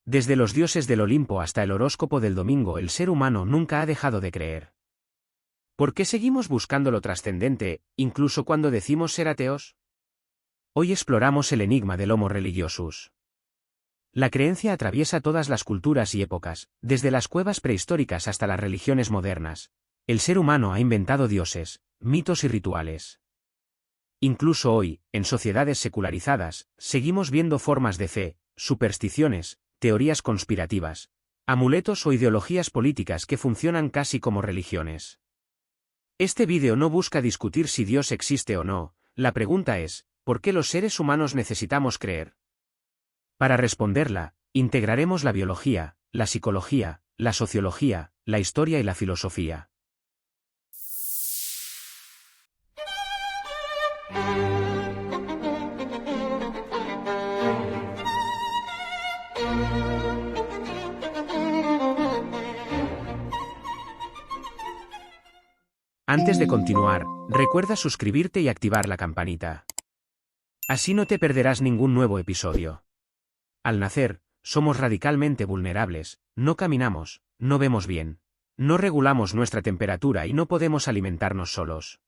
Desde los dioses del Olimpo hasta el horóscopo del domingo, el ser humano nunca ha dejado de creer. ¿Por qué seguimos buscando lo trascendente, incluso cuando decimos ser ateos? Hoy exploramos el enigma del Homo religiosus. La creencia atraviesa todas las culturas y épocas, desde las cuevas prehistóricas hasta las religiones modernas. El ser humano ha inventado dioses, mitos y rituales. Incluso hoy, en sociedades secularizadas, seguimos viendo formas de fe, supersticiones, teorías conspirativas, amuletos o ideologías políticas que funcionan casi como religiones. Este vídeo no busca discutir si Dios existe o no, la pregunta es, ¿por qué los seres humanos necesitamos creer? Para responderla, integraremos la biología, la psicología, la sociología, la historia y la filosofía. Antes de continuar, recuerda suscribirte y activar la campanita. Así no te perderás ningún nuevo episodio. Al nacer, somos radicalmente vulnerables, no caminamos, no vemos bien, no regulamos nuestra temperatura y no podemos alimentarnos solos.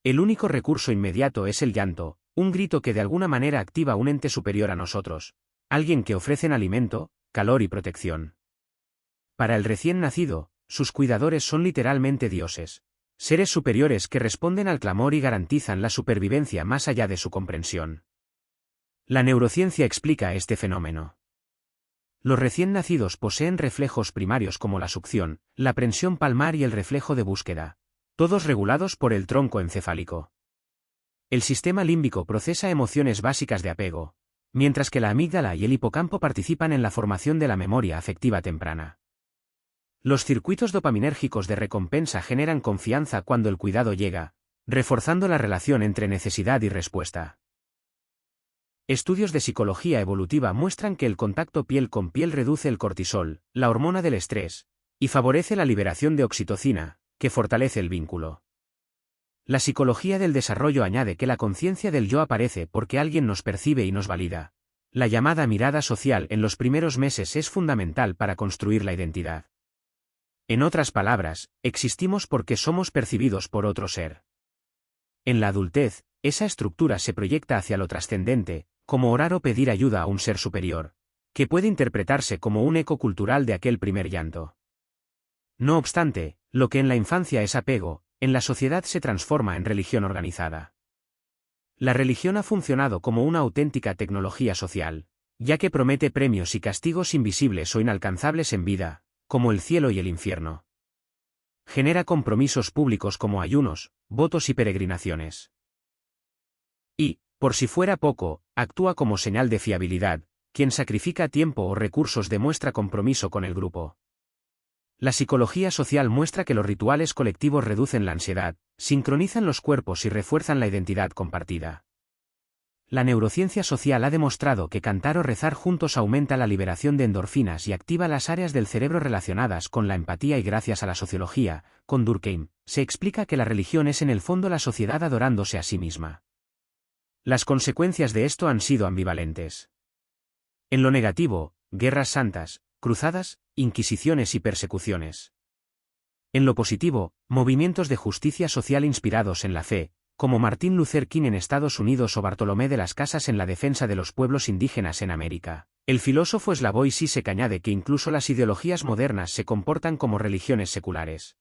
El único recurso inmediato es el llanto, un grito que de alguna manera activa un ente superior a nosotros, alguien que ofrece alimento, calor y protección. Para el recién nacido, sus cuidadores son literalmente dioses. Seres superiores que responden al clamor y garantizan la supervivencia más allá de su comprensión. La neurociencia explica este fenómeno. Los recién nacidos poseen reflejos primarios como la succión, la prensión palmar y el reflejo de búsqueda, todos regulados por el tronco encefálico. El sistema límbico procesa emociones básicas de apego, mientras que la amígdala y el hipocampo participan en la formación de la memoria afectiva temprana. Los circuitos dopaminérgicos de recompensa generan confianza cuando el cuidado llega, reforzando la relación entre necesidad y respuesta. Estudios de psicología evolutiva muestran que el contacto piel con piel reduce el cortisol, la hormona del estrés, y favorece la liberación de oxitocina, que fortalece el vínculo. La psicología del desarrollo añade que la conciencia del yo aparece porque alguien nos percibe y nos valida. La llamada mirada social en los primeros meses es fundamental para construir la identidad. En otras palabras, existimos porque somos percibidos por otro ser. En la adultez, esa estructura se proyecta hacia lo trascendente, como orar o pedir ayuda a un ser superior, que puede interpretarse como un eco cultural de aquel primer llanto. No obstante, lo que en la infancia es apego, en la sociedad se transforma en religión organizada. La religión ha funcionado como una auténtica tecnología social, ya que promete premios y castigos invisibles o inalcanzables en vida, como el cielo y el infierno. Genera compromisos públicos como ayunos, votos y peregrinaciones. Y, por si fuera poco, actúa como señal de fiabilidad, quien sacrifica tiempo o recursos demuestra compromiso con el grupo. La psicología social muestra que los rituales colectivos reducen la ansiedad, sincronizan los cuerpos y refuerzan la identidad compartida. La neurociencia social ha demostrado que cantar o rezar juntos aumenta la liberación de endorfinas y activa las áreas del cerebro relacionadas con la empatía, y gracias a la sociología, con Durkheim, se explica que la religión es en el fondo la sociedad adorándose a sí misma. Las consecuencias de esto han sido ambivalentes. En lo negativo, guerras santas, cruzadas, inquisiciones y persecuciones. En lo positivo, movimientos de justicia social inspirados en la fe, como Martin Luther King en Estados Unidos o Bartolomé de las Casas en la defensa de los pueblos indígenas en América. El filósofo Slavoj Žižek añade que incluso las ideologías modernas se comportan como religiones seculares.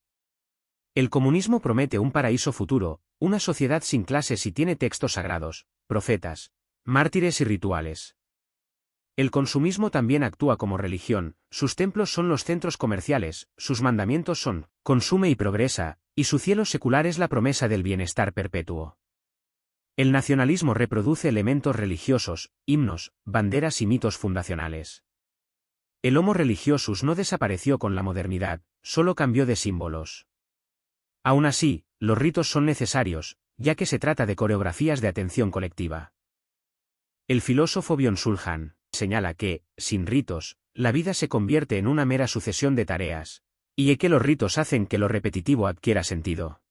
El comunismo promete un paraíso futuro, una sociedad sin clases, y tiene textos sagrados, profetas, mártires y rituales. El consumismo también actúa como religión, sus templos son los centros comerciales, sus mandamientos son, consume y progresa, y su cielo secular es la promesa del bienestar perpetuo. El nacionalismo reproduce elementos religiosos, himnos, banderas y mitos fundacionales. El Homo religiosus no desapareció con la modernidad, solo cambió de símbolos. Aún así, los ritos son necesarios, ya que se trata de coreografías de atención colectiva. El filósofo Byung-Chul Han señala que, sin ritos, la vida se convierte en una mera sucesión de tareas, y que los ritos hacen que lo repetitivo adquiera sentido.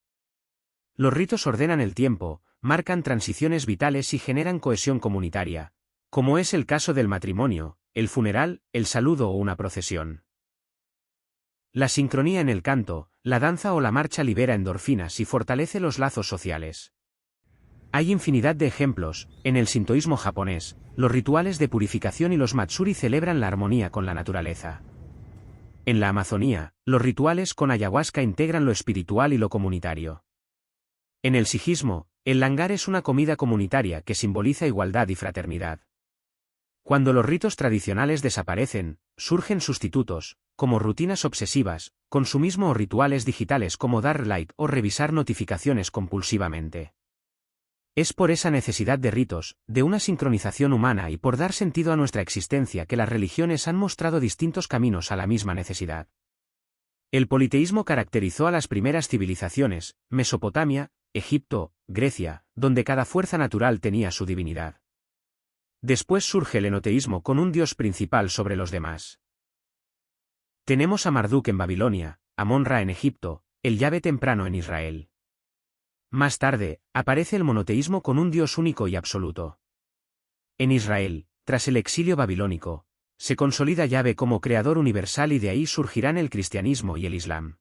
Los ritos ordenan el tiempo, marcan transiciones vitales y generan cohesión comunitaria, como es el caso del matrimonio, el funeral, el saludo o una procesión. La sincronía en el canto, la danza o la marcha libera endorfinas y fortalece los lazos sociales. Hay infinidad de ejemplos. En el sintoísmo japonés, los rituales de purificación y los matsuri celebran la armonía con la naturaleza. En la Amazonía, los rituales con ayahuasca integran lo espiritual y lo comunitario. En el sijismo, el langar es una comida comunitaria que simboliza igualdad y fraternidad. Cuando los ritos tradicionales desaparecen, surgen sustitutos, como rutinas obsesivas, consumismo o rituales digitales como dar like o revisar notificaciones compulsivamente. Es por esa necesidad de ritos, de una sincronización humana y por dar sentido a nuestra existencia que las religiones han mostrado distintos caminos a la misma necesidad. El politeísmo caracterizó a las primeras civilizaciones, Mesopotamia, Egipto, Grecia, donde cada fuerza natural tenía su divinidad. Después surge el enoteísmo con un dios principal sobre los demás. Tenemos a Marduk en Babilonia, a Mon-Ra en Egipto, el Yahvé temprano en Israel. Más tarde, aparece el monoteísmo con un dios único y absoluto. En Israel, tras el exilio babilónico, se consolida Yahvé como creador universal y de ahí surgirán el cristianismo y el islam.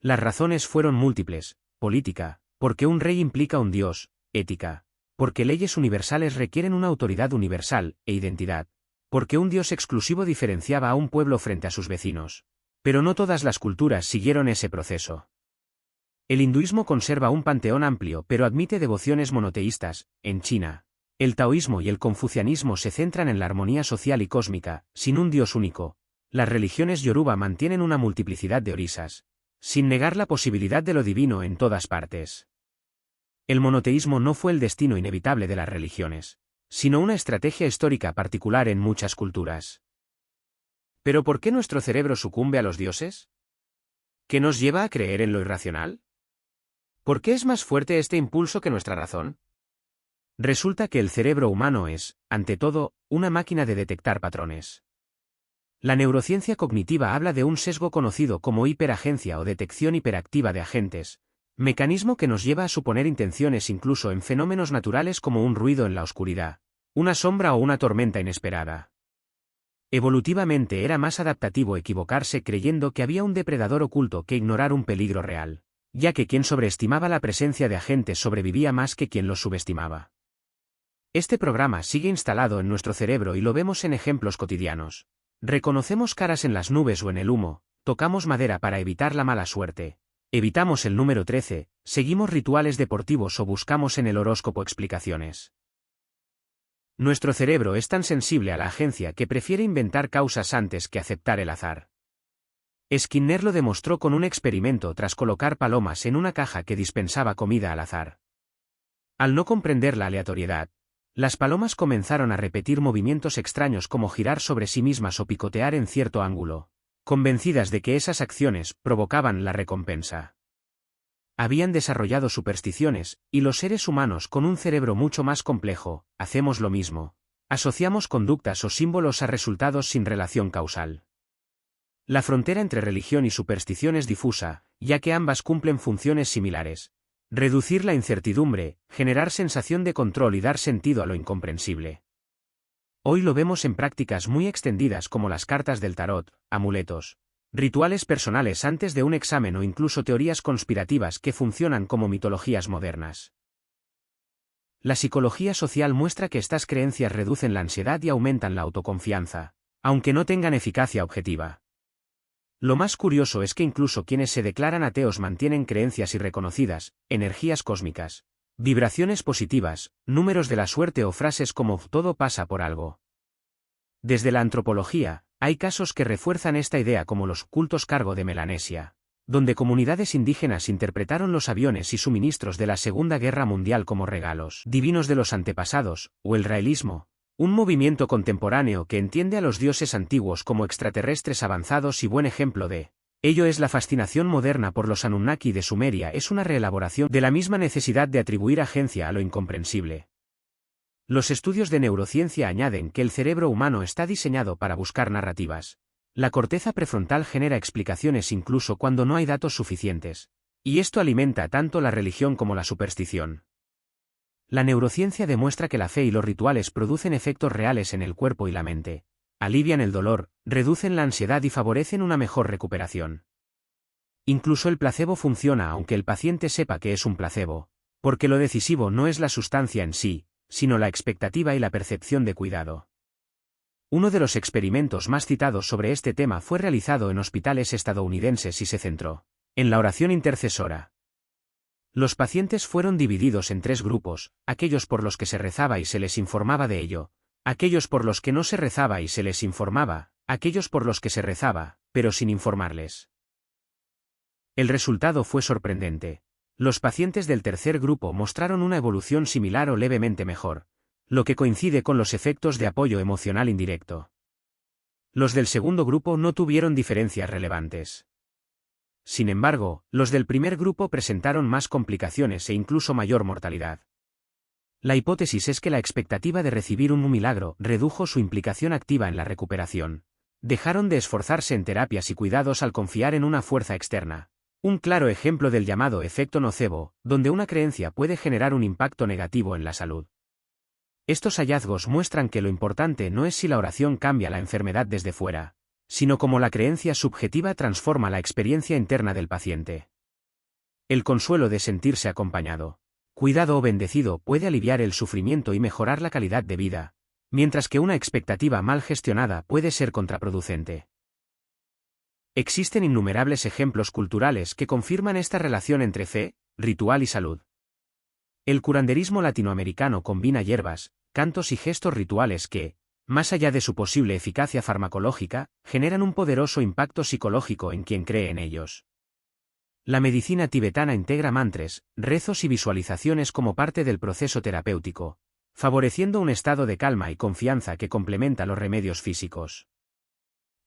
Las razones fueron múltiples: política, porque un rey implica un dios; ética, porque leyes universales requieren una autoridad universal; e identidad, porque un dios exclusivo diferenciaba a un pueblo frente a sus vecinos. Pero no todas las culturas siguieron ese proceso. El hinduismo conserva un panteón amplio pero admite devociones monoteístas. En China, el taoísmo y el confucianismo se centran en la armonía social y cósmica, sin un dios único. Las religiones yoruba mantienen una multiplicidad de orisas, sin negar la posibilidad de lo divino en todas partes. El monoteísmo no fue el destino inevitable de las religiones, sino una estrategia histórica particular en muchas culturas. ¿Pero por qué nuestro cerebro sucumbe a los dioses? ¿Qué nos lleva a creer en lo irracional? ¿Por qué es más fuerte este impulso que nuestra razón? Resulta que el cerebro humano es, ante todo, una máquina de detectar patrones. La neurociencia cognitiva habla de un sesgo conocido como hiperagencia o detección hiperactiva de agentes, mecanismo que nos lleva a suponer intenciones incluso en fenómenos naturales como un ruido en la oscuridad, una sombra o una tormenta inesperada. Evolutivamente era más adaptativo equivocarse creyendo que había un depredador oculto que ignorar un peligro real, ya que quien sobreestimaba la presencia de agentes sobrevivía más que quien los subestimaba. Este programa sigue instalado en nuestro cerebro y lo vemos en ejemplos cotidianos. Reconocemos caras en las nubes o en el humo, tocamos madera para evitar la mala suerte, evitamos el número 13, seguimos rituales deportivos o buscamos en el horóscopo explicaciones. Nuestro cerebro es tan sensible a la agencia que prefiere inventar causas antes que aceptar el azar. Skinner lo demostró con un experimento tras colocar palomas en una caja que dispensaba comida al azar. Al no comprender la aleatoriedad, las palomas comenzaron a repetir movimientos extraños como girar sobre sí mismas o picotear en cierto ángulo, convencidas de que esas acciones provocaban la recompensa. Habían desarrollado supersticiones, y los seres humanos con un cerebro mucho más complejo, hacemos lo mismo. Asociamos conductas o símbolos a resultados sin relación causal. La frontera entre religión y superstición es difusa, ya que ambas cumplen funciones similares: reducir la incertidumbre, generar sensación de control y dar sentido a lo incomprensible. Hoy lo vemos en prácticas muy extendidas como las cartas del tarot, amuletos, rituales personales antes de un examen o incluso teorías conspirativas que funcionan como mitologías modernas. La psicología social muestra que estas creencias reducen la ansiedad y aumentan la autoconfianza, aunque no tengan eficacia objetiva. Lo más curioso es que incluso quienes se declaran ateos mantienen creencias irreconocidas, energías cósmicas, vibraciones positivas, números de la suerte o frases como «todo pasa por algo». Desde la antropología, hay casos que refuerzan esta idea como los cultos cargo de Melanesia, donde comunidades indígenas interpretaron los aviones y suministros de la Segunda Guerra Mundial como regalos divinos de los antepasados, o el raelismo, un movimiento contemporáneo que entiende a los dioses antiguos como extraterrestres avanzados y buen ejemplo de ello es la fascinación moderna por los Anunnaki de Sumeria. Es una reelaboración de la misma necesidad de atribuir agencia a lo incomprensible. Los estudios de neurociencia añaden que el cerebro humano está diseñado para buscar narrativas. La corteza prefrontal genera explicaciones incluso cuando no hay datos suficientes, y esto alimenta tanto la religión como la superstición. La neurociencia demuestra que la fe y los rituales producen efectos reales en el cuerpo y la mente, alivian el dolor, reducen la ansiedad y favorecen una mejor recuperación. Incluso el placebo funciona aunque el paciente sepa que es un placebo, porque lo decisivo no es la sustancia en sí, sino la expectativa y la percepción de cuidado. Uno de los experimentos más citados sobre este tema fue realizado en hospitales estadounidenses y se centró en la oración intercesora. Los pacientes fueron divididos en 3 grupos, aquellos por los que se rezaba y se les informaba de ello, aquellos por los que no se rezaba y se les informaba, aquellos por los que se rezaba, pero sin informarles. El resultado fue sorprendente. Los pacientes del tercer grupo mostraron una evolución similar o levemente mejor, lo que coincide con los efectos de apoyo emocional indirecto. Los del segundo grupo no tuvieron diferencias relevantes. Sin embargo, los del primer grupo presentaron más complicaciones e incluso mayor mortalidad. La hipótesis es que la expectativa de recibir un milagro redujo su implicación activa en la recuperación. Dejaron de esforzarse en terapias y cuidados al confiar en una fuerza externa. Un claro ejemplo del llamado efecto nocebo, donde una creencia puede generar un impacto negativo en la salud. Estos hallazgos muestran que lo importante no es si la oración cambia la enfermedad desde fuera, sino cómo la creencia subjetiva transforma la experiencia interna del paciente. El consuelo de sentirse acompañado, cuidado o bendecido puede aliviar el sufrimiento y mejorar la calidad de vida, mientras que una expectativa mal gestionada puede ser contraproducente. Existen innumerables ejemplos culturales que confirman esta relación entre fe, ritual y salud. El curanderismo latinoamericano combina hierbas, cantos y gestos rituales que, más allá de su posible eficacia farmacológica, generan un poderoso impacto psicológico en quien cree en ellos. La medicina tibetana integra mantras, rezos y visualizaciones como parte del proceso terapéutico, favoreciendo un estado de calma y confianza que complementa los remedios físicos.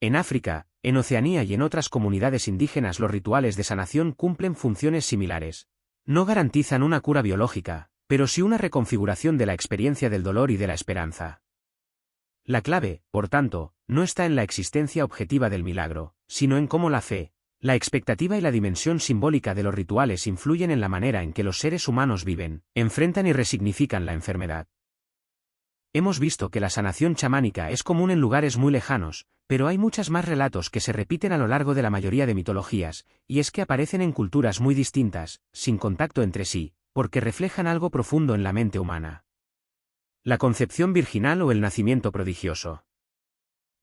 En África, en Oceanía y en otras comunidades indígenas los rituales de sanación cumplen funciones similares. No garantizan una cura biológica, pero sí una reconfiguración de la experiencia del dolor y de la esperanza. La clave, por tanto, no está en la existencia objetiva del milagro, sino en cómo la fe, la expectativa y la dimensión simbólica de los rituales influyen en la manera en que los seres humanos viven, enfrentan y resignifican la enfermedad. Hemos visto que la sanación chamánica es común en lugares muy lejanos, pero hay muchos más relatos que se repiten a lo largo de la mayoría de mitologías, y es que aparecen en culturas muy distintas, sin contacto entre sí, porque reflejan algo profundo en la mente humana. La concepción virginal o el nacimiento prodigioso.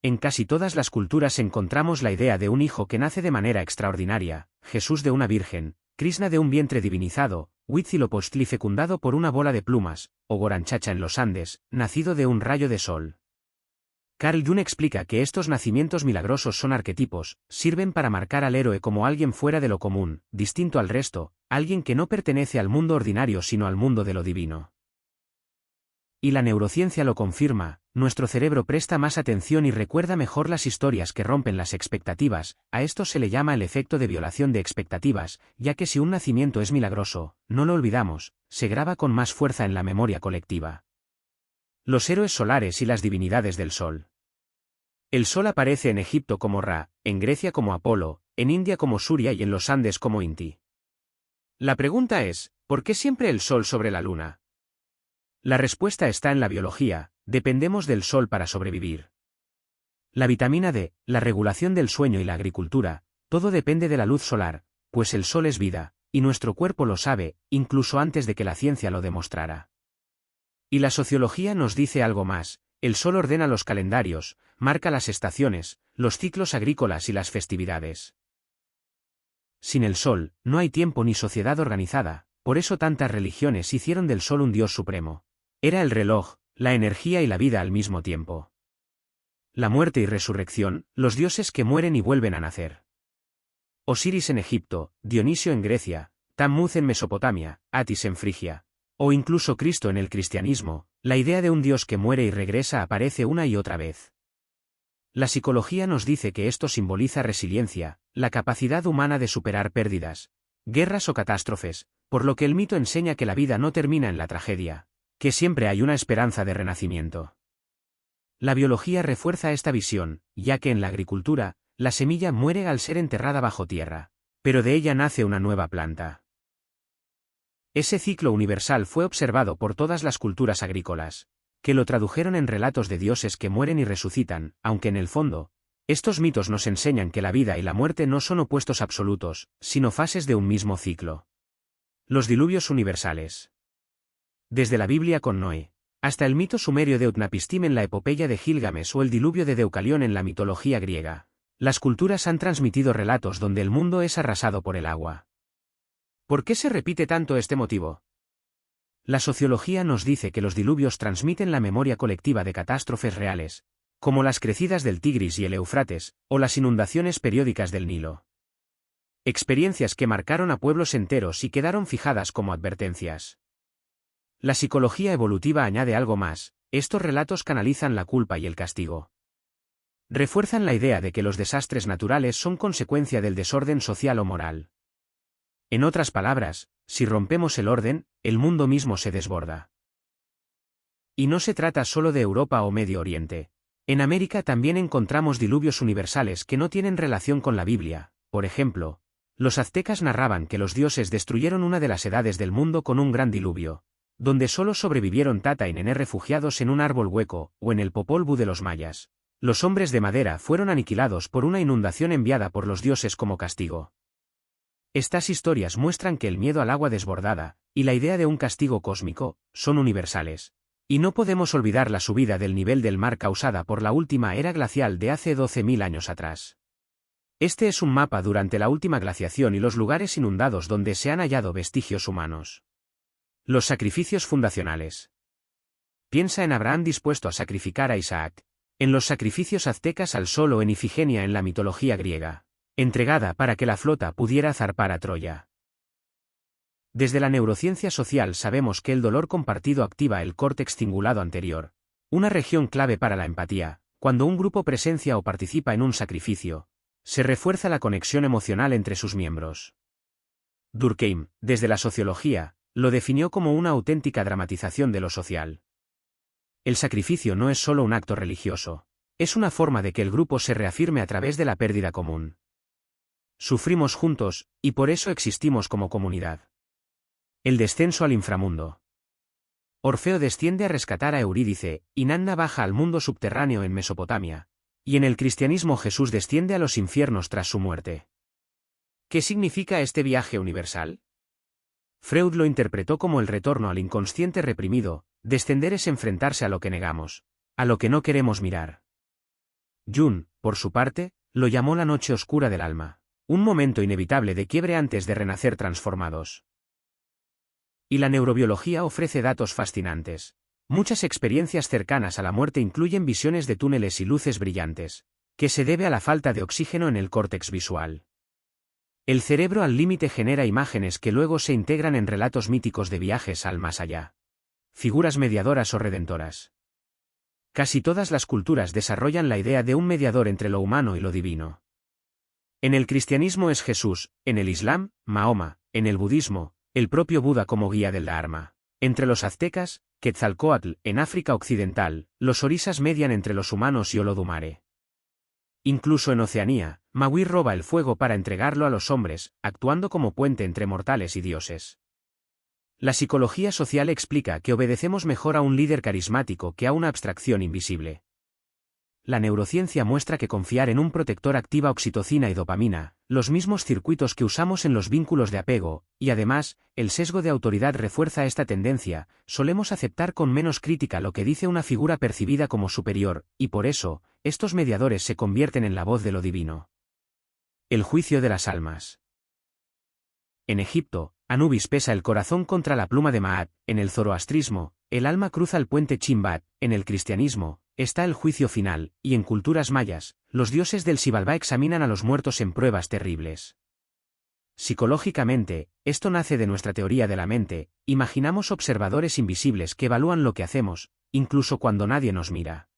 En casi todas las culturas encontramos la idea de un hijo que nace de manera extraordinaria, Jesús de una virgen, Krishna de un vientre divinizado, Huitzilopochtli fecundado por una bola de plumas, o Goranchacha en los Andes, nacido de un rayo de sol. Carl Jung explica que estos nacimientos milagrosos son arquetipos, sirven para marcar al héroe como alguien fuera de lo común, distinto al resto, alguien que no pertenece al mundo ordinario sino al mundo de lo divino. Y la neurociencia lo confirma, nuestro cerebro presta más atención y recuerda mejor las historias que rompen las expectativas, a esto se le llama el efecto de violación de expectativas, ya que si un nacimiento es milagroso, no lo olvidamos, se graba con más fuerza en la memoria colectiva. Los héroes solares y las divinidades del sol. El sol aparece en Egipto como Ra, en Grecia como Apolo, en India como Surya y en los Andes como Inti. La pregunta es, ¿por qué siempre el sol sobre la luna? La respuesta está en la biología, dependemos del sol para sobrevivir. La vitamina D, la regulación del sueño y la agricultura, todo depende de la luz solar, pues el sol es vida, y nuestro cuerpo lo sabe, incluso antes de que la ciencia lo demostrara. Y la sociología nos dice algo más, el sol ordena los calendarios, marca las estaciones, los ciclos agrícolas y las festividades. Sin el sol, no hay tiempo ni sociedad organizada, por eso tantas religiones hicieron del sol un dios supremo. Era el reloj, la energía y la vida al mismo tiempo. La muerte y resurrección, los dioses que mueren y vuelven a nacer. Osiris en Egipto, Dionisio en Grecia, Tammuz en Mesopotamia, Atis en Frigia. O incluso Cristo en el cristianismo, la idea de un dios que muere y regresa aparece una y otra vez. La psicología nos dice que esto simboliza resiliencia, la capacidad humana de superar pérdidas, guerras o catástrofes, por lo que el mito enseña que la vida no termina en la tragedia, que siempre hay una esperanza de renacimiento. La biología refuerza esta visión, ya que en la agricultura, la semilla muere al ser enterrada bajo tierra, pero de ella nace una nueva planta. Ese ciclo universal fue observado por todas las culturas agrícolas. que lo tradujeron en relatos de dioses que mueren y resucitan, aunque en el fondo, estos mitos nos enseñan que la vida y la muerte no son opuestos absolutos, sino fases de un mismo ciclo. Los diluvios universales. Desde la Biblia con Noé, hasta el mito sumerio de Utnapishtim en la epopeya de Gilgamesh o el diluvio de Deucalión en la mitología griega, las culturas han transmitido relatos donde el mundo es arrasado por el agua. ¿Por qué se repite tanto este motivo? La sociología nos dice que los diluvios transmiten la memoria colectiva de catástrofes reales, como las crecidas del Tigris y el Éufrates, o las inundaciones periódicas del Nilo. Experiencias que marcaron a pueblos enteros y quedaron fijadas como advertencias. La psicología evolutiva añade algo más: estos relatos canalizan la culpa y el castigo. Refuerzan la idea de que los desastres naturales son consecuencia del desorden social o moral. En otras palabras, si rompemos el orden, el mundo mismo se desborda. Y no se trata solo de Europa o Medio Oriente. En América también encontramos diluvios universales que no tienen relación con la Biblia. Por ejemplo, los aztecas narraban que los dioses destruyeron una de las edades del mundo con un gran diluvio, donde solo sobrevivieron Tata y Nené refugiados en un árbol hueco, o en el Popol Vuh de los mayas. Los hombres de madera fueron aniquilados por una inundación enviada por los dioses como castigo. Estas historias muestran que el miedo al agua desbordada, y la idea de un castigo cósmico, son universales. Y no podemos olvidar la subida del nivel del mar causada por la última era glacial de hace 12.000 años atrás. Este es un mapa durante la última glaciación y los lugares inundados donde se han hallado vestigios humanos. Los sacrificios fundacionales. Piensa en Abraham dispuesto a sacrificar a Isaac, en los sacrificios aztecas al sol o en Ifigenia en la mitología griega, entregada para que la flota pudiera zarpar a Troya. Desde la neurociencia social sabemos que el dolor compartido activa el córtex cingulado anterior, una región clave para la empatía. Cuando un grupo presencia o participa en un sacrificio, se refuerza la conexión emocional entre sus miembros. Durkheim, desde la sociología, lo definió como una auténtica dramatización de lo social. El sacrificio no es solo un acto religioso, es una forma de que el grupo se reafirme a través de la pérdida común. Sufrimos juntos, y por eso existimos como comunidad. El descenso al inframundo. Orfeo desciende a rescatar a Eurídice, Inanna baja al mundo subterráneo en Mesopotamia, y en el cristianismo Jesús desciende a los infiernos tras su muerte. ¿Qué significa este viaje universal? Freud lo interpretó como el retorno al inconsciente reprimido. Descender es enfrentarse a lo que negamos, a lo que no queremos mirar. Jung, por su parte, lo llamó la noche oscura del alma, un momento inevitable de quiebre antes de renacer transformados. Y la neurobiología ofrece datos fascinantes. Muchas experiencias cercanas a la muerte incluyen visiones de túneles y luces brillantes, que se debe a la falta de oxígeno en el córtex visual. El cerebro al límite genera imágenes que luego se integran en relatos míticos de viajes al más allá. Figuras mediadoras o redentoras. Casi todas las culturas desarrollan la idea de un mediador entre lo humano y lo divino. En el cristianismo es Jesús, en el Islam, Mahoma, en el budismo, el propio Buda como guía del Dharma. Entre los aztecas, Quetzalcóatl, en África Occidental, los orisas median entre los humanos y Olodumare. Incluso en Oceanía, Maui roba el fuego para entregarlo a los hombres, actuando como puente entre mortales y dioses. La psicología social explica que obedecemos mejor a un líder carismático que a una abstracción invisible. La neurociencia muestra que confiar en un protector activa oxitocina y dopamina, los mismos circuitos que usamos en los vínculos de apego, y además, el sesgo de autoridad refuerza esta tendencia. Solemos aceptar con menos crítica lo que dice una figura percibida como superior, y por eso, estos mediadores se convierten en la voz de lo divino. El juicio de las almas. En Egipto, Anubis pesa el corazón contra la pluma de Maat. En el zoroastrismo, el alma cruza el puente Chimbat. En el cristianismo, está el juicio final, y en culturas mayas, los dioses del Xibalbá examinan a los muertos en pruebas terribles. Psicológicamente, esto nace de nuestra teoría de la mente. Imaginamos observadores invisibles que evalúan lo que hacemos, incluso cuando nadie nos mira.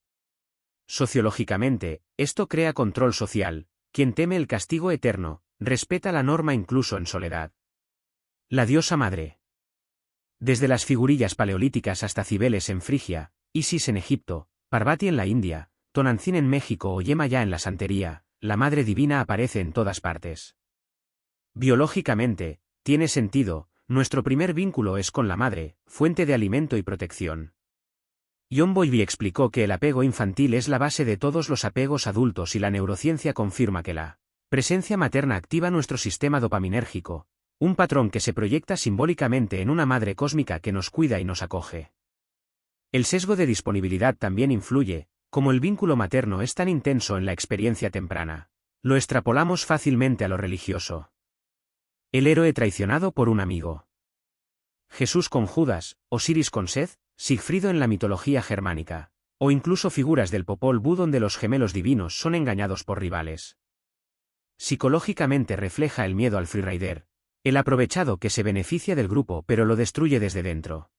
Sociológicamente, esto crea control social. Quien teme el castigo eterno, respeta la norma incluso en soledad. La diosa madre. Desde las figurillas paleolíticas hasta Cibeles en Frigia, Isis en Egipto, Parvati en la India, Tonantzin en México o Yemayá en la santería, la madre divina aparece en todas partes. Biológicamente, tiene sentido, nuestro primer vínculo es con la madre, fuente de alimento y protección. John Bowlby explicó que el apego infantil es la base de todos los apegos adultos y la neurociencia confirma que la presencia materna activa nuestro sistema dopaminérgico, un patrón que se proyecta simbólicamente en una madre cósmica que nos cuida y nos acoge. El sesgo de disponibilidad también influye, como el vínculo materno es tan intenso en la experiencia temprana. Lo extrapolamos fácilmente a lo religioso. El héroe traicionado por un amigo. Jesús con Judas, Osiris con Seth, Sigfrido en la mitología germánica, o incluso figuras del Popol Vuh donde los gemelos divinos son engañados por rivales. Psicológicamente refleja el miedo al freerider, el aprovechado que se beneficia del grupo pero lo destruye desde dentro.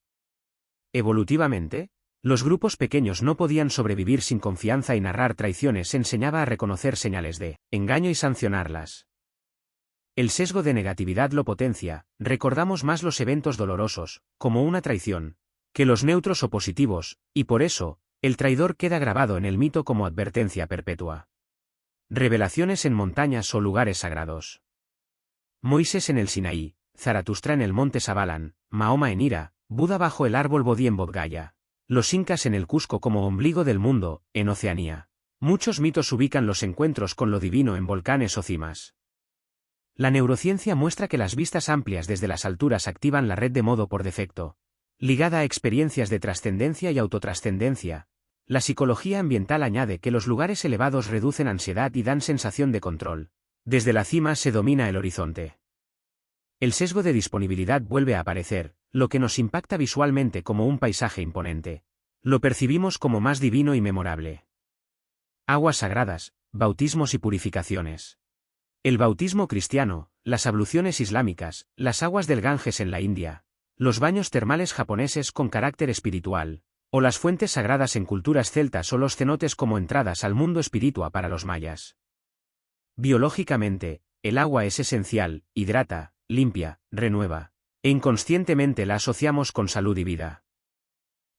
Evolutivamente, los grupos pequeños no podían sobrevivir sin confianza y narrar traiciones enseñaba a reconocer señales de engaño y sancionarlas. El sesgo de negatividad lo potencia, recordamos más los eventos dolorosos, como una traición, que los neutros o positivos, y por eso, el traidor queda grabado en el mito como advertencia perpetua. Revelaciones en montañas o lugares sagrados. Moisés en el Sinaí, Zaratustra en el monte Sabalan, Mahoma en Hira, Buda bajo el árbol Bodhi en Bodh Gaya, los incas en el Cusco como ombligo del mundo, en Oceanía. Muchos mitos ubican los encuentros con lo divino en volcanes o cimas. La neurociencia muestra que las vistas amplias desde las alturas activan la red de modo por defecto, ligada a experiencias de trascendencia y autotrascendencia. La psicología ambiental añade que los lugares elevados reducen ansiedad y dan sensación de control. Desde la cima se domina el horizonte. El sesgo de disponibilidad vuelve a aparecer, lo que nos impacta visualmente como un paisaje imponente. Lo percibimos como más divino y memorable. Aguas sagradas, bautismos y purificaciones. El bautismo cristiano, las abluciones islámicas, las aguas del Ganges en la India, los baños termales japoneses con carácter espiritual, o las fuentes sagradas en culturas celtas o los cenotes como entradas al mundo espiritual para los mayas. Biológicamente, el agua es esencial, hidrata, limpia, renueva, e inconscientemente la asociamos con salud y vida.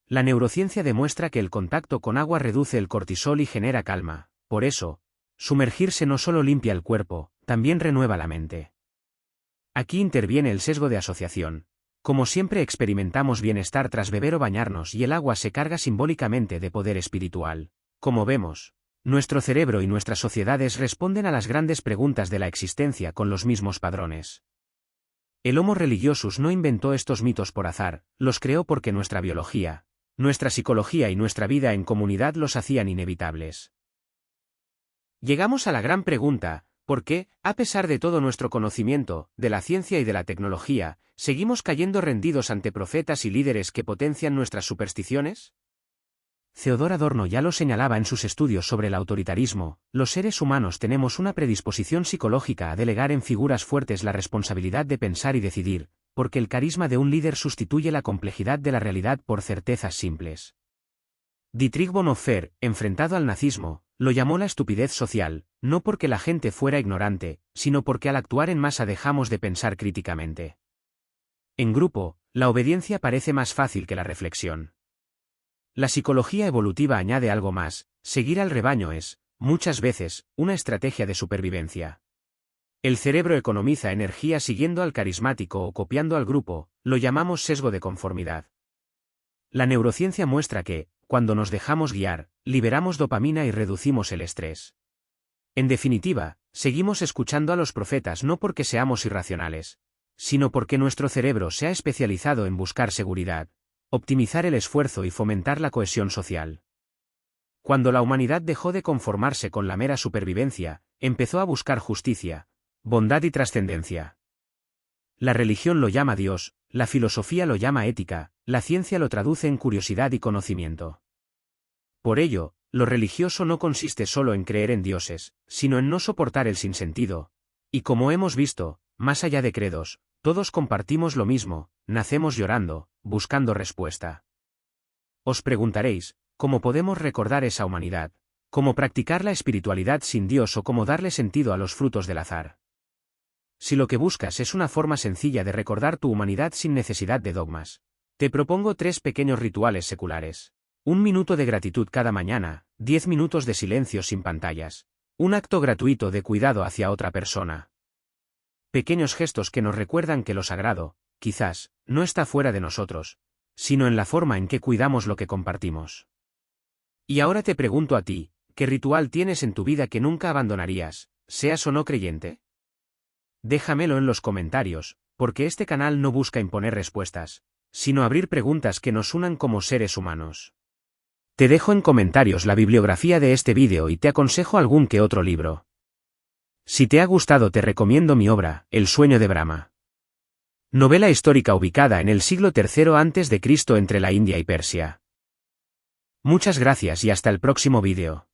La neurociencia demuestra que el contacto con agua reduce el cortisol y genera calma, por eso, sumergirse no solo limpia el cuerpo, también renueva la mente. Aquí interviene el sesgo de asociación. Como siempre experimentamos bienestar tras beber o bañarnos y el agua se carga simbólicamente de poder espiritual. Como vemos, nuestro cerebro y nuestras sociedades responden a las grandes preguntas de la existencia con los mismos padrones. El Homo religiosus no inventó estos mitos por azar, los creó porque nuestra biología, nuestra psicología y nuestra vida en comunidad los hacían inevitables. Llegamos a la gran pregunta, ¿por qué, a pesar de todo nuestro conocimiento, de la ciencia y de la tecnología, seguimos cayendo rendidos ante profetas y líderes que potencian nuestras supersticiones? Theodor Adorno ya lo señalaba en sus estudios sobre el autoritarismo, los seres humanos tenemos una predisposición psicológica a delegar en figuras fuertes la responsabilidad de pensar y decidir, porque el carisma de un líder sustituye la complejidad de la realidad por certezas simples. Dietrich Bonhoeffer, enfrentado al nazismo, lo llamó la estupidez social, no porque la gente fuera ignorante, sino porque al actuar en masa dejamos de pensar críticamente. En grupo, la obediencia parece más fácil que la reflexión. La psicología evolutiva añade algo más, seguir al rebaño es, muchas veces, una estrategia de supervivencia. El cerebro economiza energía siguiendo al carismático o copiando al grupo, lo llamamos sesgo de conformidad. La neurociencia muestra que, cuando nos dejamos guiar, liberamos dopamina y reducimos el estrés. En definitiva, seguimos escuchando a los profetas no porque seamos irracionales, sino porque nuestro cerebro se ha especializado en buscar seguridad, optimizar el esfuerzo y fomentar la cohesión social. Cuando la humanidad dejó de conformarse con la mera supervivencia, empezó a buscar justicia, bondad y trascendencia. La religión lo llama Dios, la filosofía lo llama ética, la ciencia lo traduce en curiosidad y conocimiento. Por ello, lo religioso no consiste solo en creer en dioses, sino en no soportar el sinsentido. Y como hemos visto, más allá de credos, todos compartimos lo mismo, nacemos llorando, buscando respuesta. Os preguntaréis, ¿cómo podemos recordar esa humanidad? ¿Cómo practicar la espiritualidad sin Dios o cómo darle sentido a los frutos del azar? Si lo que buscas es una forma sencilla de recordar tu humanidad sin necesidad de dogmas, te propongo 3 pequeños rituales seculares. 1 minuto de gratitud cada mañana, 10 minutos de silencio sin pantallas. Un acto gratuito de cuidado hacia otra persona. Pequeños gestos que nos recuerdan que lo sagrado, quizás, no está fuera de nosotros, sino en la forma en que cuidamos lo que compartimos. Y ahora te pregunto a ti, ¿qué ritual tienes en tu vida que nunca abandonarías, seas o no creyente? Déjamelo en los comentarios, porque este canal no busca imponer respuestas, sino abrir preguntas que nos unan como seres humanos. Te dejo en comentarios la bibliografía de este vídeo y te aconsejo algún que otro libro. Si te ha gustado te recomiendo mi obra, El sueño de Brahma. Novela histórica ubicada en el siglo III a.C. entre la India y Persia. Muchas gracias y hasta el próximo vídeo.